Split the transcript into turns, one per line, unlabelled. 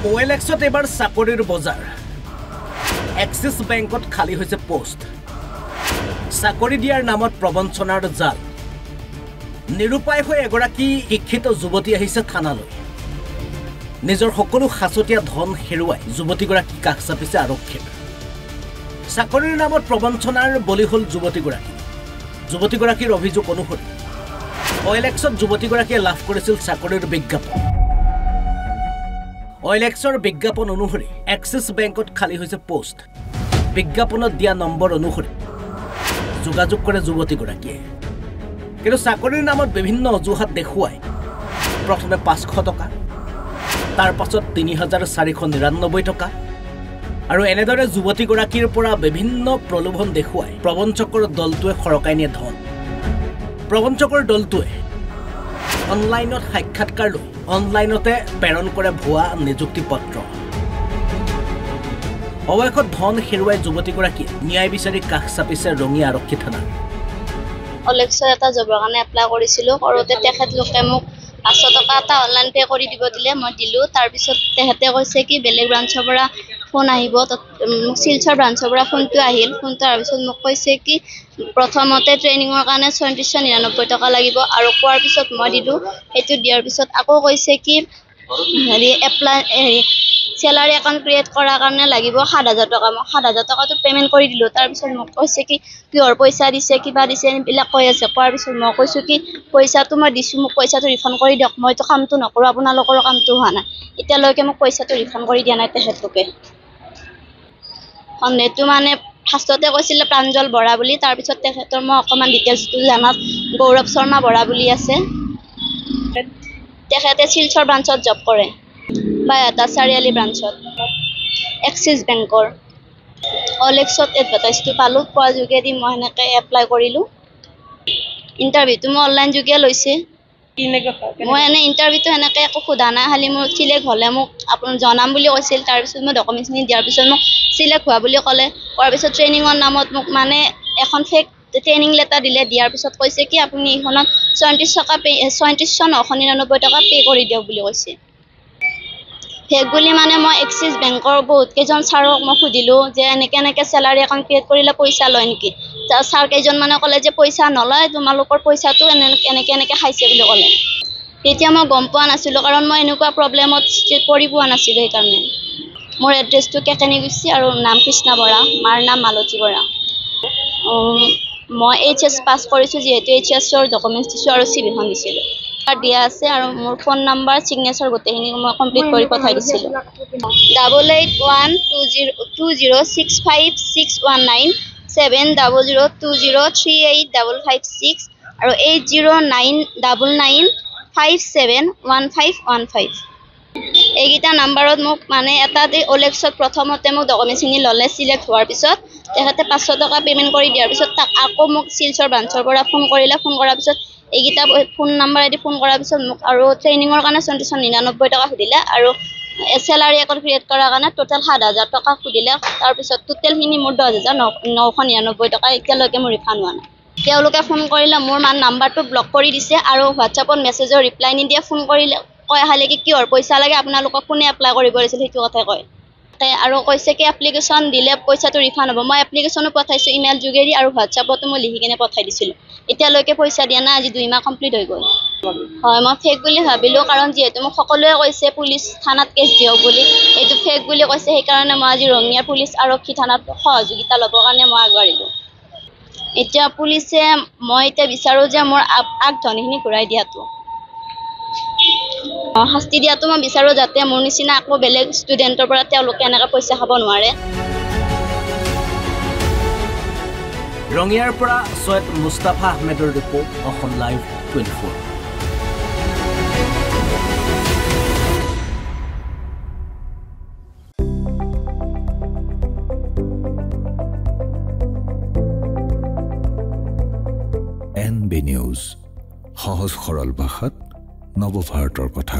OLXত এবাৰ চাকৰিৰ বজাৰ এক্সিছ বেংকত খালী হৈছে পোষ্ট চাকৰি দিয়াৰ নামত প্ৰবঞ্চনাৰ জাল নিৰুপায় হৈ এগৰাকী শিক্ষিত যুৱতী আহিছে থানালৈ নিজৰ সকলো হাছতীয়া ধন হেৰুৱাই যুৱতীগৰাকী কাষ চাপিছে আৰক্ষীৰ চাকৰিৰ নামত প্ৰবঞ্চনাৰ বলি হ'ল যুৱতীগৰাকীৰ অভিযোগ অনুসৰি OLXত যুৱতীগৰাকীয়ে লাভ কৰিছিল চাকৰিৰ বিজ্ঞাপন OLXৰ বিজ্ঞাপন অনুসৰি এক্সিছ বেংকত খালী হৈছে পোষ্ট বিজ্ঞাপনত দিয়া নম্বৰ অনুসৰি যোগাযোগ কৰে যুৱতীগৰাকীয়ে কিন্তু চাকৰিৰ নামত বিভিন্ন অজুহাত দেখুৱাই প্ৰথমে 500 টকা তাৰ পাছত 3499 টকা আৰু এনেদৰে যুৱতীগৰাকীৰ পৰা বিভিন্ন প্ৰলোভন দেখুৱাই প্ৰবঞ্চকৰ দলটোৱে খৰকাই নিয়ে ধন প্ৰবঞ্চকৰ দলটোৱে অনলাইনত সাক্ষাৎকাৰ লৈ অনলাইনতে প্ৰেৰণ কৰে ভুৱা নিযুক্তি পত্ৰ অৱশেষত ধন হেৰুৱাই যুৱতীগৰাকীয়ে ন্যায় বিচাৰি কাষ চাপিছে ৰঙিয়া আৰক্ষী থানা
OLXৰ এটা জবৰ কাৰণে এপ্লাই কৰিছিলোঁ কৰোঁতে তেখেতলোকে মোক 500 টকা এটা অনলাইন পে কৰি দিব দিলে মই দিলোঁ তাৰপিছত তেখেতে কৈছে কি বেলেগ ব্ৰাঞ্চৰ পৰা ফোন আহিব শিলচৰ ব্ৰাঞ্চৰ পৰা ফোনটো আহিল ফোনটো অহাৰ পিছত মোক কৈছে কি প্ৰথমতে ট্ৰেইনিঙৰ কাৰণে 3499 টকা লাগিব আৰু কোৱাৰ পিছত মই দিলোঁ সেইটো দিয়াৰ পিছত আকৌ কৈছে কি চেলাৰী একাউণ্ট ক্ৰিয়েট কৰাৰ কাৰণে লাগিব 7000 টকা মই 7000 টকাটো পে'মেণ্ট কৰি দিলোঁ তাৰপিছত মোক কৈছে কি কিহৰ পইচা দিছে কিবা দিছে এইবিলাক কৈ আছে কোৱাৰ পিছত মই কৈছোঁ কি পইচাটো মই দিছোঁ মোক পইচাটো ৰিফাণ্ড কৰি দিয়ক মইতো কামটো নকৰোঁ আপোনালোকৰ কামটো হোৱা নাই এতিয়ালৈকে মোক পইচাটো ৰিফাণ্ড কৰি দিয়া নাই তেখেতলোকে সন্দেহটো মানে ফাৰ্ষ্টতে কৈছিলে প্ৰাঞ্জল বৰা বুলি তাৰপিছত তেখেতৰ মই অকণমান ডিটেইলছটো জানাত গৌৰৱ শৰ্মা বৰা বুলি আছে তেখেতে শিলচৰ ব্ৰাঞ্চত জব কৰে বা এটা চাৰিআলি ব্ৰাঞ্চত এক্সিছ বেংকৰ OLXত এডভাৰটাইজটো পালোঁ পোৱাৰ যোগেদি মই সেনেকৈ এপ্লাই কৰিলোঁ ইণ্টাৰভিউটো মই অনলাইন যোগে লৈছে মই এনে ইণ্টাৰভিউটো সেনেকৈ একো সোধা নাই খালি মোৰ চিলেক্ট হ'লে মোক আপুনি জনাম বুলি কৈছিল তাৰপিছত মই ডকুমেণ্টছখিনি দিয়াৰ পিছত মোক চিলেক্ট হোৱা বুলি ক'লে কৰাৰ পিছত ট্ৰেইনিঙৰ নামত মোক মানে এখন ফেক ট্ৰেইনিং লেটাৰ দিলে দিয়াৰ পিছত কৈছে কি আপুনি এইখনত 34,999 টকা পে' কৰি দিয়ক বুলি কৈছে ফেক বুলি মানে মই এক্সিছ বেংকৰ বহুত কেইজন ছাৰক মই সুধিলোঁ যে এনেকৈ চেলাৰী একাউণ্ট ক্ৰিয়েট কৰিলে পইচা লয় নেকি ছাৰ কেইজনমানে ক'লে যে পইচা নলয় তোমালোকৰ পইচাটো এনেকৈ খাইছে বুলি ক'লে তেতিয়া মই গম পোৱা নাছিলোঁ কাৰণ মই এনেকুৱা প্ৰব্লেমত পৰি পোৱা নাছিলোঁ সেইকাৰণে মোৰ এড্ৰেছটো কেকেনিগুচি আৰু নাম কৃষ্ণা বৰা মাৰ নাম মালতী বৰা মই HS পাছ কৰিছোঁ যিহেতু HSৰ ডকুমেণ্টছ দিছোঁ আৰু CV খন দিছিলোঁ দিয়া আছে আৰু মোৰ ফোন নাম্বাৰ চিগনেচাৰ গোটেইখিনি মই কমপ্লিট কৰি পঠাই দিছিলোঁ 8812065619 7002038556 আৰু 8099971515 এইকেইটা নাম্বাৰত মোক মানে এটা OLXত প্ৰথমতে মোক ডকুমেণ্টছখিনি ল'লে চিলেক্ট হোৱাৰ পিছত তেখেতে 500 টকা পে'মেণ্ট কৰি দিয়াৰ পিছত তাক আকৌ মোক শিলচৰ ব্ৰাঞ্চৰ পৰা ফোন কৰিলে ফোন কৰাৰ পিছত এইকেইটা ফোন নাম্বাৰেদি ফোন কৰাৰ পিছত মোক আৰু ট্ৰেইনিঙৰ কাৰণে 3499 টকা সুধিলে আৰু চেলাৰী একাউণ্ট ক্ৰিয়েট কৰাৰ কাৰণে টোটেল 7000 টকা সুধিলে তাৰপিছত টোটেলখিনি মোৰ 10,999 টকা এতিয়ালৈকে মোৰ ৰিফাণ্ড হোৱা নাই তেওঁলোকে ফোন কৰিলে মোৰ নাম্বাৰটো ব্লক কৰি দিছে আৰু হোৱাটছআপত মেছেজৰ ৰিপ্লাই নিদিয়ে ফোন কৰিলে কয় খালি কি কিহৰ পইচা লাগে আপোনালোকক কোনে এপ্লাই কৰিব দিছিল সেইটো কথাই কয় আৰু কৈছে কি এপ্লিকেশ্যন দিলে পইচাটো ৰিফাণ্ড হ'ব মই এপ্লিকেশ্যনো পঠাইছোঁ ইমেইল যোগেদি আৰু হোৱাটছআপতো মই লিখি কিনে পঠাই দিছিলোঁ এতিয়ালৈকে পইচা দিয়া নাই আজি 2 মাহ কমপ্লিট হৈ গ'ল হয় মই ফেক বুলি ভাবিলোঁ কাৰণ যিহেতু মোক সকলোৱে কৈছে পুলিচ থানাত কেছ দিয়ক বুলি এইটো ফেক বুলি কৈছে সেইকাৰণে মই আজি ৰঙিয়া পুলিচ আৰক্ষী থানাত সহযোগিতা ল'বৰ কাৰণে মই আগবাঢ়িলোঁ এতিয়া পুলিচে মই এতিয়া বিচাৰোঁ যে মোৰ আগধনখিনি ঘূৰাই দিয়াটো শাস্তি দিয়াটো মই বিচাৰোঁ যাতে মোৰ নিচিনা আকৌ বেলেগ ষ্টুডেণ্টৰ পৰা তেওঁলোকে এনেকৈ পইচা খাব নোৱাৰে
ৰঙিয়াৰ পৰা সৈয়দ মুস্তাফা আহমেদৰ report Assam live 24
NB news সহজ সৰল ভাষাত নৱভাৰতৰ কথা